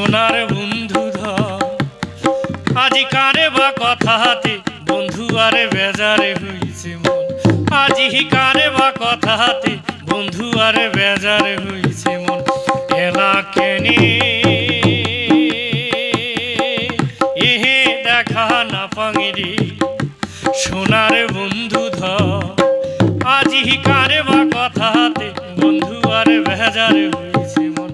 সোনার বন্ধু ধর আজি কারে বা কথাতে বন্ধু আরে বেজারে হইছে মন আজি কারে বা কথাতে বন্ধু আরে বেজারে হইছে মন এলা কেনে এহে দেখা না পাঙিরি সোনার বন্ধু ধর আজি কারে বা কথাতে বন্ধু আরে বেজারে হইছে মন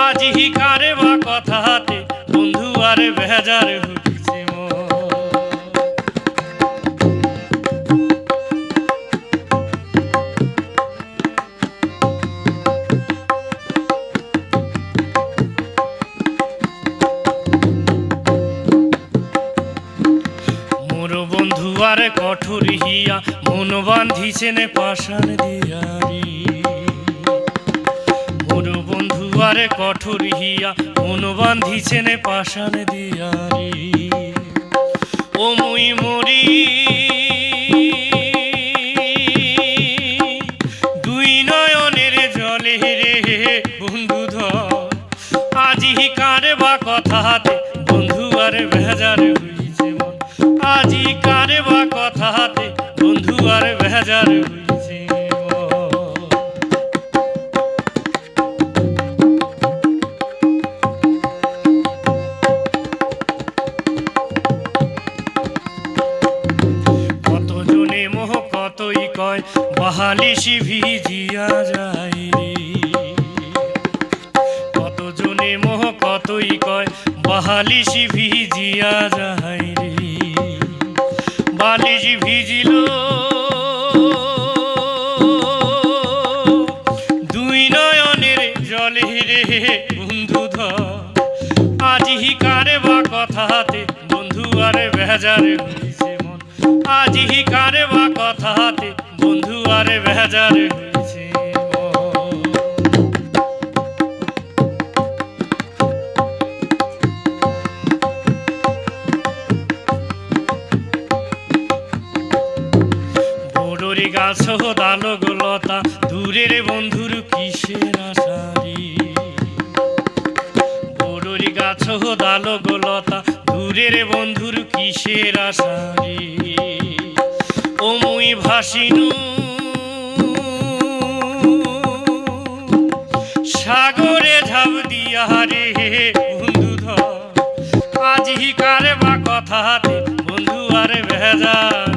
আজি কারে বা কথাতে বন্ধু আরে বেজারে হইছে মন। মোর বন্ধু আরে কঠোর হিয়া মন বান্ধিছেন পাষাণ দিয়ারি মোর বন্ধু আরে কঠোর হিয়া মন বান্ধিছেন পাষাণ দিয়ারি ও মুই মরি দুই নয়নের জলে রে বন্ধু ধর আজি কারে বা কথাতে বন্ধু আরে বেজারে হইছে মন আজি কারে বা কথাতে বন্ধু আরে বেজারে হইছে কতজনে মোহ কতই কয় বাহালিশি ভিজিয়া যায় রে কতজনে মোহ কতই কয় বাহালিশি ভিজিয়া যায় রে বালিশ ভিজিল দুই নয়নের জলে রে বন্ধু ধর আজি কারে বা কথাতে বন্ধু আরে বেজারে হইছে মন আজি কারে বা কথাতে বন্ধু আরে বেজারে হইছে বড়রি গাছ দালো গোলতা দূরের বন্ধুর কিসের আশারি বড়রি গাছ দালো গোলতা দূরের বন্ধুর কিসের আশারি ও মুই ভাসিনু সাগরে ঝাঁপ দিয়া রে বন্ধু ধর আজি কারে বা কথাতে বন্ধু আরে বেজার